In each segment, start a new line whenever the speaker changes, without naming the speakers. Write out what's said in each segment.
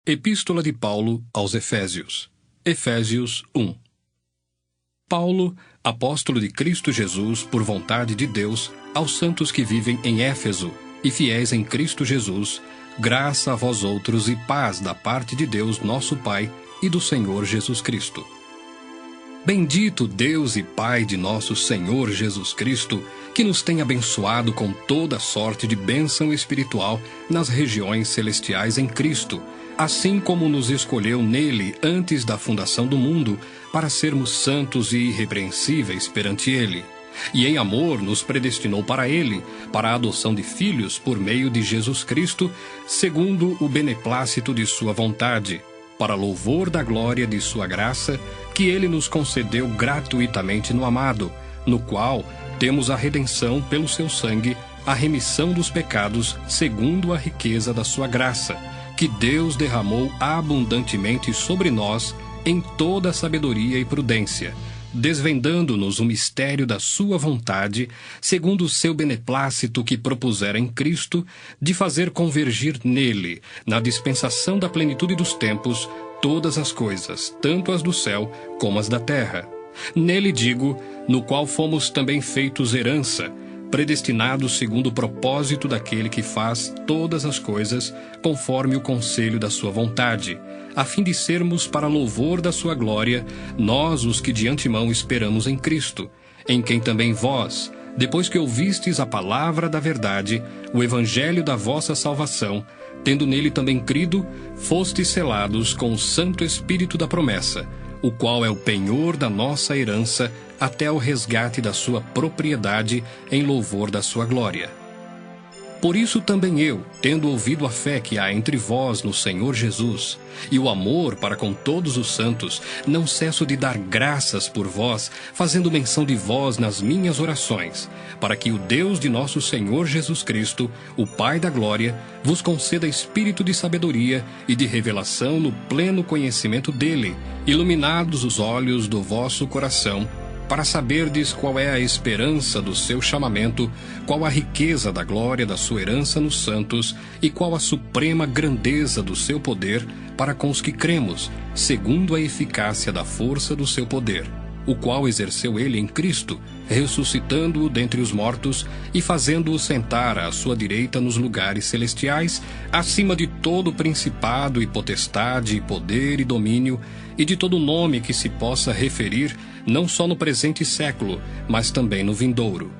Epístola de Paulo aos Efésios. Efésios 1. Paulo, apóstolo de Cristo Jesus, por vontade de Deus, aos santos que vivem em Éfeso e fiéis em Cristo Jesus, graça a vós outros e paz da parte de Deus nosso Pai e do Senhor Jesus Cristo. Bendito Deus e Pai de nosso Senhor Jesus Cristo, que nos tem abençoado com toda sorte de bênção espiritual nas regiões celestiais em Cristo, assim como nos escolheu nele antes da fundação do mundo, para sermos santos e irrepreensíveis perante ele. E em amor nos predestinou para ele, para a adoção de filhos por meio de Jesus Cristo, segundo o beneplácito de sua vontade, para louvor da glória de sua graça, que ele nos concedeu gratuitamente no amado, no qual temos a redenção pelo seu sangue, a remissão dos pecados, segundo a riqueza da sua graça, que Deus derramou abundantemente sobre nós em toda sabedoria e prudência, desvendando-nos o mistério da sua vontade, segundo o seu beneplácito que propusera em Cristo, de fazer convergir nele, na dispensação da plenitude dos tempos, todas as coisas, tanto as do céu como as da terra. Nele digo, no qual fomos também feitos herança, predestinados segundo o propósito daquele que faz todas as coisas, conforme o conselho da sua vontade, a fim de sermos para louvor da sua glória, nós os que de antemão esperamos em Cristo, em quem também vós, depois que ouvistes a palavra da verdade, o evangelho da vossa salvação, tendo nele também crido, fostes selados com o Santo Espírito da promessa, o qual é o penhor da nossa herança até o resgate da sua propriedade em louvor da sua glória. Por isso também eu, tendo ouvido a fé que há entre vós no Senhor Jesus, e o amor para com todos os santos, não cesso de dar graças por vós, fazendo menção de vós nas minhas orações, para que o Deus de nosso Senhor Jesus Cristo, o Pai da glória, vos conceda espírito de sabedoria e de revelação no pleno conhecimento dele, iluminados os olhos do vosso coração, para saberdes qual é a esperança do seu chamamento, qual a riqueza da glória da sua herança nos santos, e qual a suprema grandeza do seu poder para com os que cremos, segundo a eficácia da força do seu poder, o qual exerceu ele em Cristo, ressuscitando-o dentre os mortos e fazendo-o sentar à sua direita nos lugares celestiais, acima de todo principado e potestade e poder e domínio, e de todo nome que se possa referir, não só no presente século, mas também no vindouro.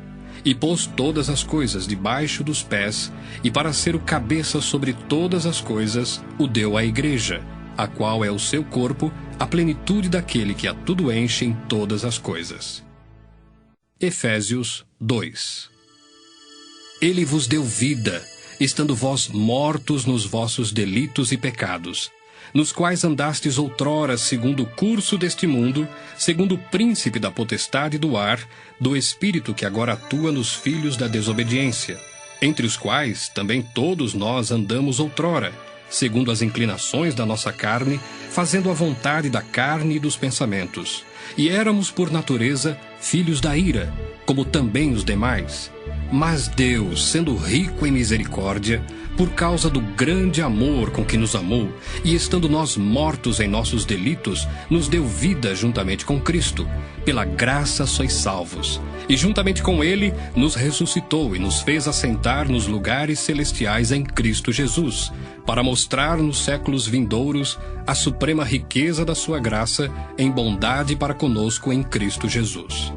E pôs todas as coisas debaixo dos pés, e para ser o cabeça sobre todas as coisas, o deu à igreja, a qual é o seu corpo, a plenitude daquele que a tudo enche em todas as coisas. Efésios 2. Ele vos deu vida, estando vós mortos nos vossos delitos e pecados, nos quais andastes outrora segundo o curso deste mundo, segundo o príncipe da potestade do ar, do espírito que agora atua nos filhos da desobediência, entre os quais também todos nós andamos outrora, segundo as inclinações da nossa carne, fazendo a vontade da carne e dos pensamentos. E éramos por natureza filhos da ira, como também os demais. Mas Deus, sendo rico em misericórdia, por causa do grande amor com que nos amou, e estando nós mortos em nossos delitos, nos deu vida juntamente com Cristo. Pela graça sois salvos. E juntamente com ele nos ressuscitou e nos fez assentar nos lugares celestiais em Cristo Jesus, para mostrar nos séculos vindouros a suprema riqueza da sua graça em bondade para conosco em Cristo Jesus.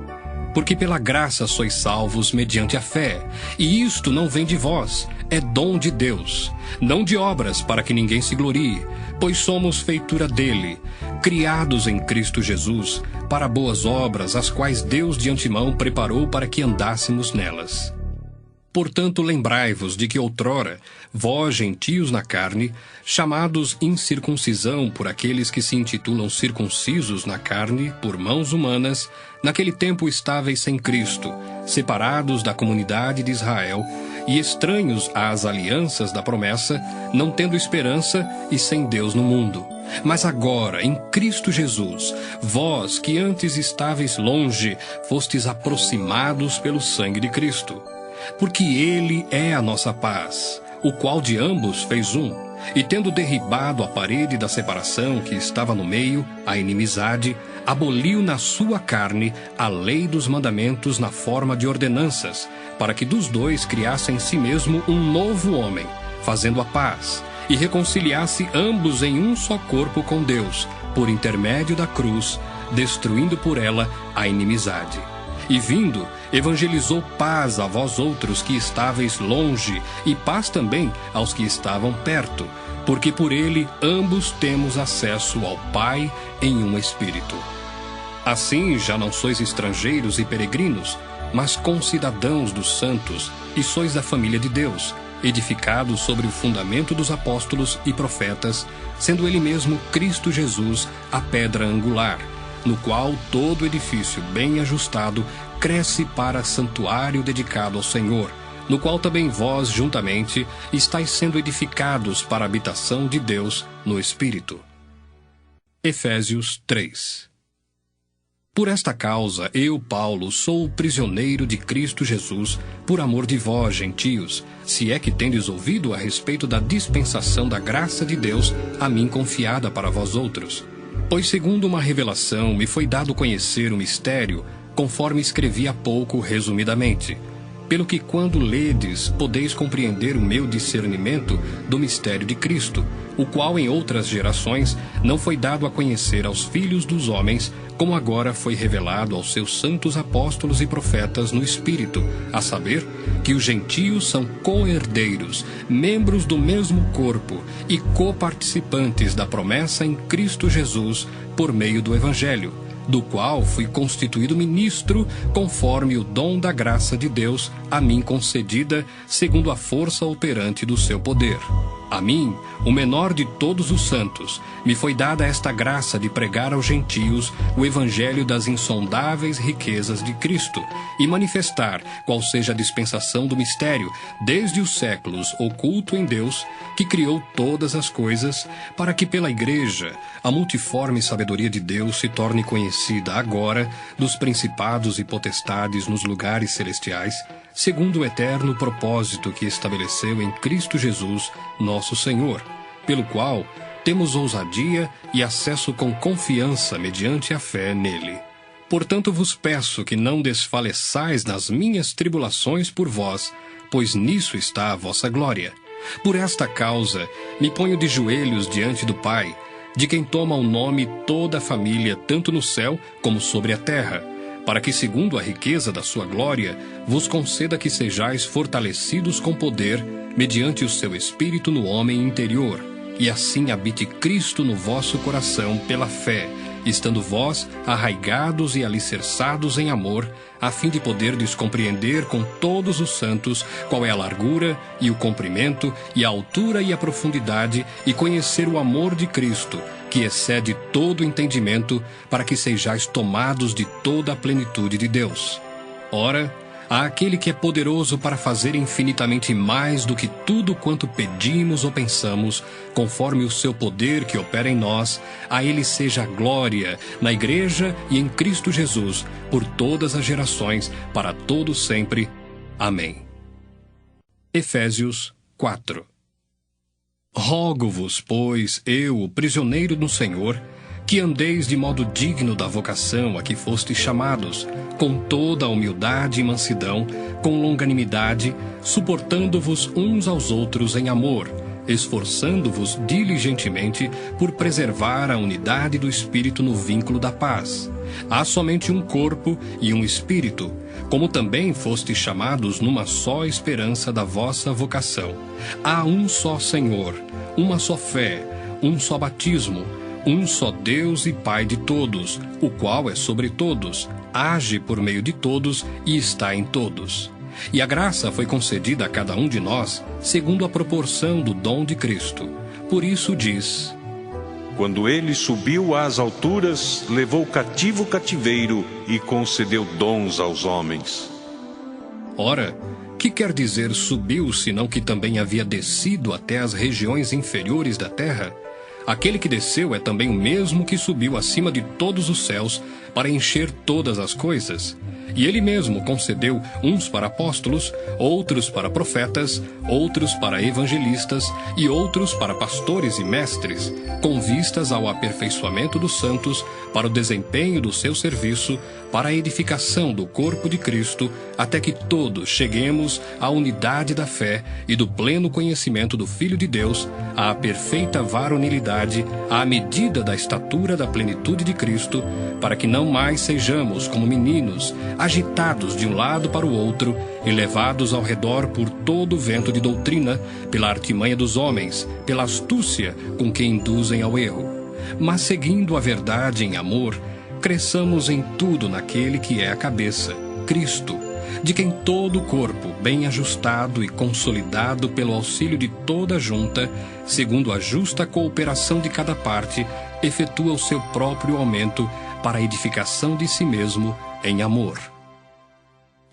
Porque pela graça sois salvos mediante a fé, e isto não vem de vós, é dom de Deus, não de obras para que ninguém se glorie, pois somos feitura dele, criados em Cristo Jesus, para boas obras, as quais Deus de antemão preparou para que andássemos nelas. Portanto, lembrai-vos de que outrora, vós, gentios na carne, chamados incircuncisão por aqueles que se intitulam circuncisos na carne, por mãos humanas, naquele tempo estáveis sem Cristo, separados da comunidade de Israel, e estranhos às alianças da promessa, não tendo esperança e sem Deus no mundo. Mas agora, em Cristo Jesus, vós que antes estáveis longe, fostes aproximados pelo sangue de Cristo. Porque ele é a nossa paz, o qual de ambos fez um, e tendo derribado a parede da separação que estava no meio, a inimizade, aboliu na sua carne a lei dos mandamentos na forma de ordenanças, para que dos dois criasse em si mesmo um novo homem, fazendo a paz, e reconciliasse ambos em um só corpo com Deus, por intermédio da cruz, destruindo por ela a inimizade. E vindo, evangelizou paz a vós outros que estáveis longe, e paz também aos que estavam perto, porque por ele ambos temos acesso ao Pai em um Espírito. Assim já não sois estrangeiros e peregrinos, mas concidadãos dos santos, e sois da família de Deus, edificados sobre o fundamento dos apóstolos e profetas, sendo ele mesmo Cristo Jesus a pedra angular, no qual todo edifício bem ajustado cresce para santuário dedicado ao Senhor, no qual também vós juntamente estáis sendo edificados para a habitação de Deus no Espírito. Efésios 3. Por esta causa, eu, Paulo, sou o prisioneiro de Cristo Jesus, por amor de vós, gentios, se é que tendes ouvido a respeito da dispensação da graça de Deus a mim confiada para vós outros. Pois segundo uma revelação me foi dado conhecer o mistério, conforme escrevi há pouco resumidamente, pelo que quando ledes podeis compreender o meu discernimento do mistério de Cristo, o qual em outras gerações não foi dado a conhecer aos filhos dos homens, como agora foi revelado aos seus santos apóstolos e profetas no Espírito, a saber, que os gentios são co-herdeiros, membros do mesmo corpo e coparticipantes da promessa em Cristo Jesus por meio do Evangelho, do qual fui constituído ministro conforme o dom da graça de Deus a mim concedida, segundo a força operante do seu poder. A mim, o menor de todos os santos, me foi dada esta graça de pregar aos gentios o evangelho das insondáveis riquezas de Cristo e manifestar qual seja a dispensação do mistério, desde os séculos oculto em Deus, que criou todas as coisas, para que pela Igreja a multiforme sabedoria de Deus se torne conhecida agora dos principados e potestades nos lugares celestiais, segundo o eterno propósito que estabeleceu em Cristo Jesus, nosso Senhor, pelo qual temos ousadia e acesso com confiança mediante a fé nele. Portanto vos peço que não desfaleçais nas minhas tribulações por vós, pois nisso está a vossa glória. Por esta causa me ponho de joelhos diante do Pai, de quem toma o nome toda a família, tanto no céu como sobre a terra, para que, segundo a riqueza da sua glória, vos conceda que sejais fortalecidos com poder, mediante o seu Espírito no homem interior, e assim habite Cristo no vosso coração pela fé, estando vós arraigados e alicerçados em amor, a fim de poderdes compreender com todos os santos qual é a largura e o comprimento e a altura e a profundidade, e conhecer o amor de Cristo, que excede todo entendimento, para que sejais tomados de toda a plenitude de Deus. Ora, àquele que é poderoso para fazer infinitamente mais do que tudo quanto pedimos ou pensamos, conforme o seu poder que opera em nós, a ele seja a glória, na Igreja e em Cristo Jesus, por todas as gerações, para todo sempre. Amém. Efésios 4. Rogo-vos, pois, eu, o prisioneiro no Senhor, que andeis de modo digno da vocação a que fostes chamados, com toda a humildade e mansidão, com longanimidade, suportando-vos uns aos outros em amor, esforçando-vos diligentemente por preservar a unidade do Espírito no vínculo da paz. Há somente um corpo e um Espírito, como também fostes chamados numa só esperança da vossa vocação. Há um só Senhor, uma só fé, um só batismo, um só Deus e Pai de todos, o qual é sobre todos, age por meio de todos e está em todos. E a graça foi concedida a cada um de nós, segundo a proporção do dom de Cristo. Por isso diz:
Quando ele subiu às alturas, levou cativo o cativeiro e concedeu dons aos homens.
Ora, que quer dizer subiu, senão que também havia descido até as regiões inferiores da terra? Aquele que desceu é também o mesmo que subiu acima de todos os céus para encher todas as coisas. E ele mesmo concedeu uns para apóstolos, outros para profetas, outros para evangelistas e outros para pastores e mestres, com vistas ao aperfeiçoamento dos santos, para o desempenho do seu serviço, para a edificação do corpo de Cristo, até que todos cheguemos à unidade da fé e do pleno conhecimento do Filho de Deus, à perfeita varonilidade, à medida da estatura da plenitude de Cristo, para que não mais sejamos como meninos, agitados de um lado para o outro e levados ao redor por todo o vento de doutrina, pela artimanha dos homens, pela astúcia com que induzem ao erro. Mas seguindo a verdade em amor, cresçamos em tudo naquele que é a cabeça, Cristo, de quem todo o corpo, bem ajustado e consolidado pelo auxílio de toda a junta, segundo a justa cooperação de cada parte, efetua o seu próprio aumento para a edificação de si mesmo em amor.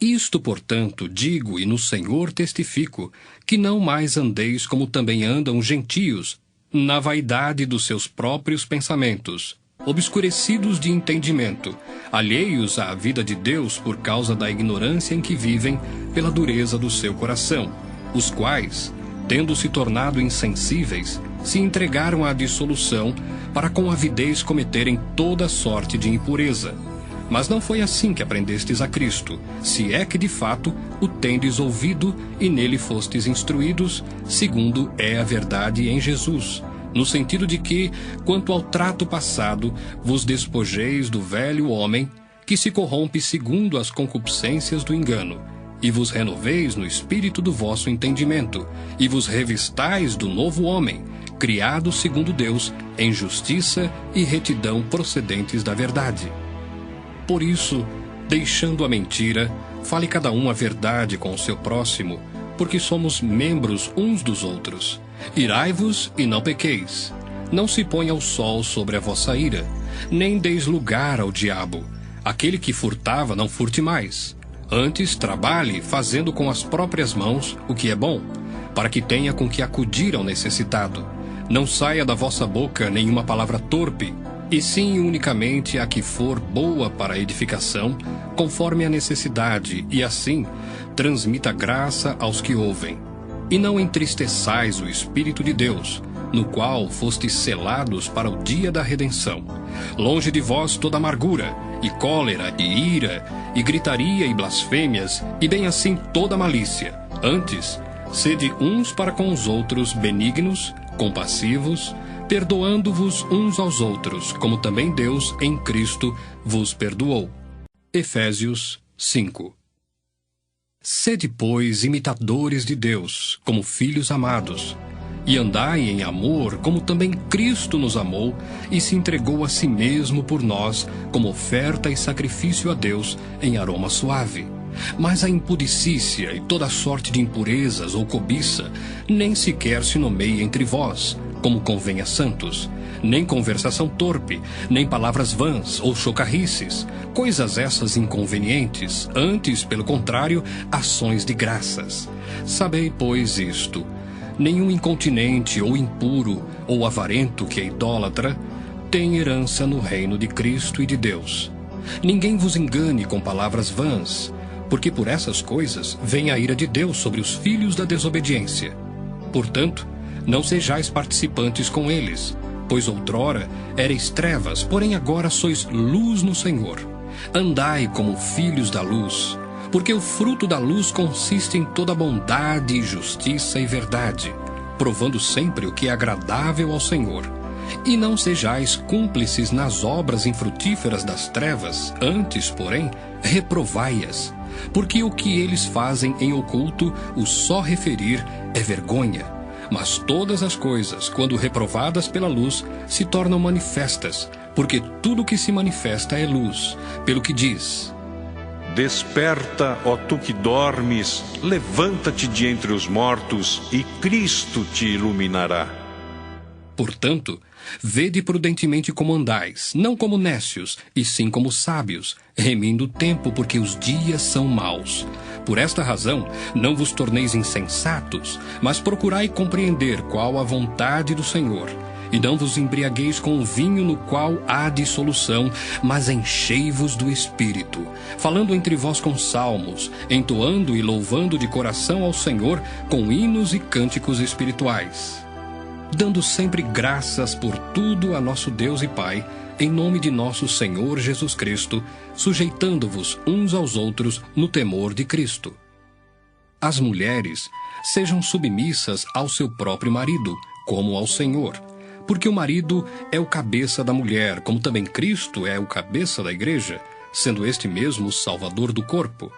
Isto, portanto, digo e no Senhor testifico, que não mais andeis como também andam os gentios, na vaidade dos seus próprios pensamentos, obscurecidos de entendimento, alheios à vida de Deus por causa da ignorância em que vivem, pela dureza do seu coração, os quais, tendo se tornado insensíveis, se entregaram à dissolução, para com avidez cometerem toda sorte de impureza. Mas não foi assim que aprendestes a Cristo, se é que de fato o tendes ouvido e nele fostes instruídos, segundo é a verdade em Jesus, no sentido de que, quanto ao trato passado, vos despojeis do velho homem, que se corrompe segundo as concupiscências do engano, e vos renoveis no espírito do vosso entendimento, e vos revistais do novo homem, criado segundo Deus, em justiça e retidão procedentes da verdade. Por isso, deixando a mentira, fale cada um a verdade com o seu próximo, porque somos membros uns dos outros. Irai-vos e não pequeis. Não se ponha o sol sobre a vossa ira, nem deis lugar ao diabo. Aquele que furtava, não furte mais. Antes, trabalhe, fazendo com as próprias mãos o que é bom, para que tenha com que acudir ao necessitado. Não saia da vossa boca nenhuma palavra torpe, e sim unicamente a que for boa para a edificação, conforme a necessidade, e assim transmita graça aos que ouvem. E não entristeçais o Espírito de Deus, no qual fostes selados para o dia da redenção. Longe de vós toda amargura, e cólera, e ira, e gritaria, e blasfêmias, e bem assim toda malícia. Antes, sede uns para com os outros benignos, compassivos, perdoando-vos uns aos outros, como também Deus, em Cristo, vos perdoou. Efésios 5. Sede, pois, imitadores de Deus, como filhos amados, e andai em amor, como também Cristo nos amou, e se entregou a si mesmo por nós, como oferta e sacrifício a Deus, em aroma suave. Mas a impudicícia e toda sorte de impurezas ou cobiça nem sequer se nomeia entre vós, como convém a santos, nem conversação torpe, nem palavras vãs ou chocarrices, coisas essas inconvenientes, antes, pelo contrário, ações de graças. Sabei, pois, isto: nenhum incontinente ou impuro ou avarento que é idólatra tem herança no reino de Cristo e de Deus. Ninguém vos engane com palavras vãs, porque por essas coisas vem a ira de Deus sobre os filhos da desobediência. Portanto, não sejais participantes com eles, pois outrora erais trevas, porém agora sois luz no Senhor. Andai como filhos da luz, porque o fruto da luz consiste em toda bondade, justiça e verdade, provando sempre o que é agradável ao Senhor. E não sejais cúmplices nas obras infrutíferas das trevas, antes, porém, reprovai-as, porque o que eles fazem em oculto, o só referir é vergonha. Mas todas as coisas, quando reprovadas pela luz, se tornam manifestas, porque tudo que se manifesta é luz, pelo que diz:
Desperta, ó tu que dormes, levanta-te de entre os mortos, e Cristo te iluminará.
Portanto, vede prudentemente como andais, não como nécios, e sim como sábios, remindo o tempo, porque os dias são maus. Por esta razão, não vos torneis insensatos, mas procurai compreender qual a vontade do Senhor. E não vos embriagueis com o vinho no qual há dissolução, mas enchei-vos do Espírito, falando entre vós com salmos, entoando e louvando de coração ao Senhor com hinos e cânticos espirituais, dando sempre graças por tudo a nosso Deus e Pai, em nome de nosso Senhor Jesus Cristo, sujeitando-vos uns aos outros no temor de Cristo. As mulheres sejam submissas ao seu próprio marido, como ao Senhor, porque o marido é o cabeça da mulher, como também Cristo é o cabeça da igreja, sendo este mesmo o Salvador do corpo.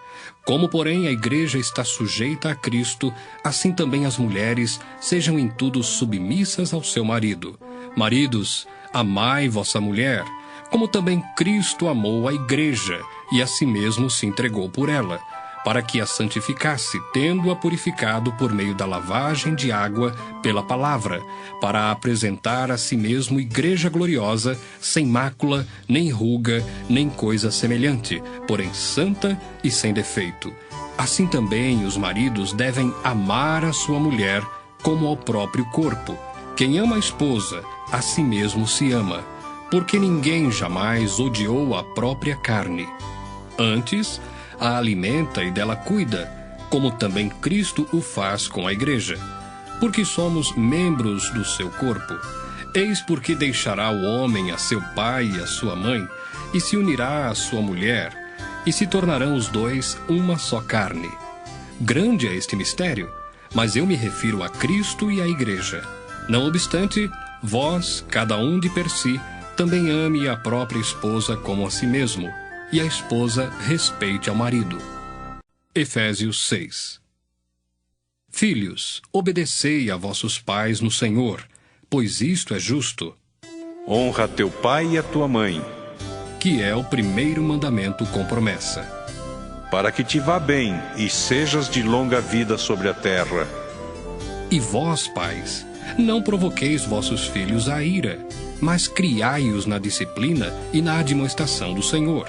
Como, porém, a igreja está sujeita a Cristo, assim também as mulheres sejam em tudo submissas ao seu marido. Maridos, amai vossa mulher, como também Cristo amou a igreja, e a si mesmo se entregou por ela, para que a santificasse, tendo-a purificado por meio da lavagem de água pela palavra, para a apresentar a si mesmo igreja gloriosa, sem mácula, nem ruga, nem coisa semelhante, porém santa e sem defeito. Assim também os maridos devem amar a sua mulher como ao próprio corpo. Quem ama a esposa, a si mesmo se ama, porque ninguém jamais odiou a própria carne. Antes, a alimenta e dela cuida, como também Cristo o faz com a igreja, porque somos membros do seu corpo. Eis porque deixará o homem a seu pai e a sua mãe, e se unirá à sua mulher, e se tornarão os dois uma só carne. Grande é este mistério, mas eu me refiro a Cristo e à igreja. Não obstante, vós, cada um de per si, também ame a própria esposa como a si mesmo, e a esposa respeite ao marido. Efésios 6. Filhos, obedecei a vossos pais no Senhor, pois isto é justo.
Honra teu pai e a tua mãe,
que é o primeiro mandamento com promessa,
para que te vá bem e sejas de longa vida sobre a terra.
E vós, pais, não provoqueis vossos filhos à ira, mas criai-os na disciplina e na admoestação do Senhor.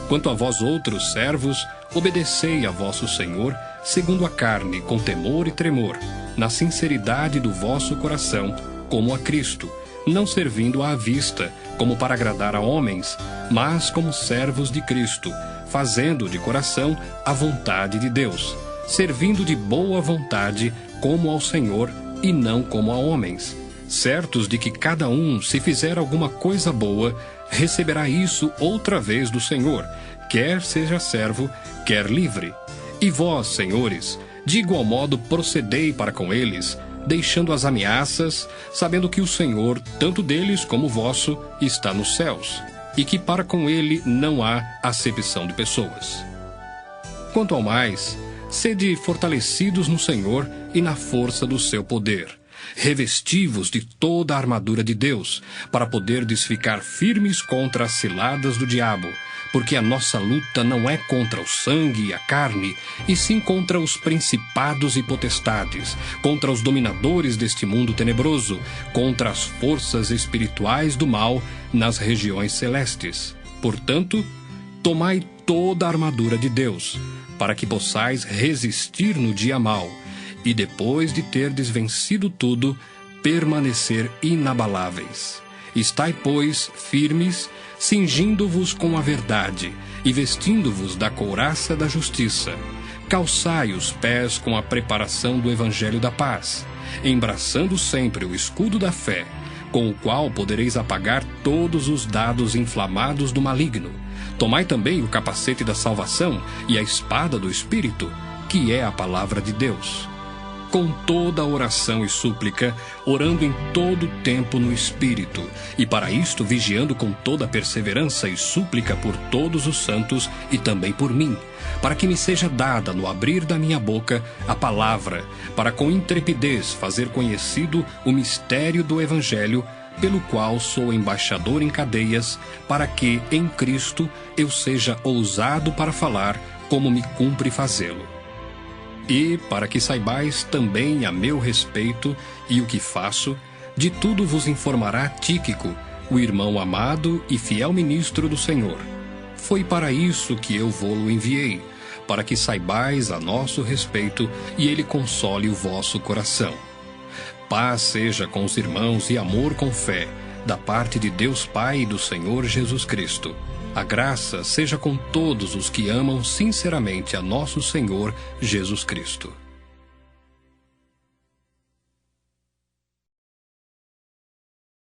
Quanto a vós outros servos, obedecei a vosso Senhor, segundo a carne, com temor e tremor, na sinceridade do vosso coração, como a Cristo, não servindo à vista, como para agradar a homens, mas como servos de Cristo, fazendo de coração a vontade de Deus, servindo de boa vontade, como ao Senhor e não como a homens, certos de que cada um, se fizer alguma coisa boa, receberá isso outra vez do Senhor, quer seja servo, quer livre. E vós, senhores, de igual modo procedei para com eles, deixando as ameaças, sabendo que o Senhor, tanto deles como vosso, está nos céus, e que para com ele não há acepção de pessoas. Quanto ao mais, sede fortalecidos no Senhor e na força do seu poder. Revesti-vos de toda a armadura de Deus, para poderdes ficar firmes contra as ciladas do diabo, porque a nossa luta não é contra o sangue e a carne, e sim contra os principados e potestades, contra os dominadores deste mundo tenebroso, contra as forças espirituais do mal nas regiões celestes. Portanto, tomai toda a armadura de Deus, para que possais resistir no dia mau, e depois de terdes vencido tudo, permanecer inabaláveis. Estai, pois, firmes, cingindo-vos com a verdade, e vestindo-vos da couraça da justiça. Calçai os pés com a preparação do evangelho da paz, embraçando sempre o escudo da fé, com o qual podereis apagar todos os dados inflamados do maligno. Tomai também o capacete da salvação e a espada do Espírito, que é a palavra de Deus. Com toda a oração e súplica, orando em todo o tempo no Espírito, e para isto vigiando com toda a perseverança e súplica por todos os santos e também por mim, para que me seja dada no abrir da minha boca a palavra, para com intrepidez fazer conhecido o mistério do Evangelho, pelo qual sou embaixador em cadeias, para que, em Cristo, eu seja ousado para falar como me cumpre fazê-lo. E, para que saibais também a meu respeito e o que faço, de tudo vos informará Tíquico, o irmão amado e fiel ministro do Senhor. Foi para isso que eu vô-lo enviei, para que saibais a nosso respeito e ele console o vosso coração. Paz seja com os irmãos e amor com fé, da parte de Deus Pai e do Senhor Jesus Cristo. A graça seja com todos os que amam sinceramente a nosso Senhor Jesus Cristo.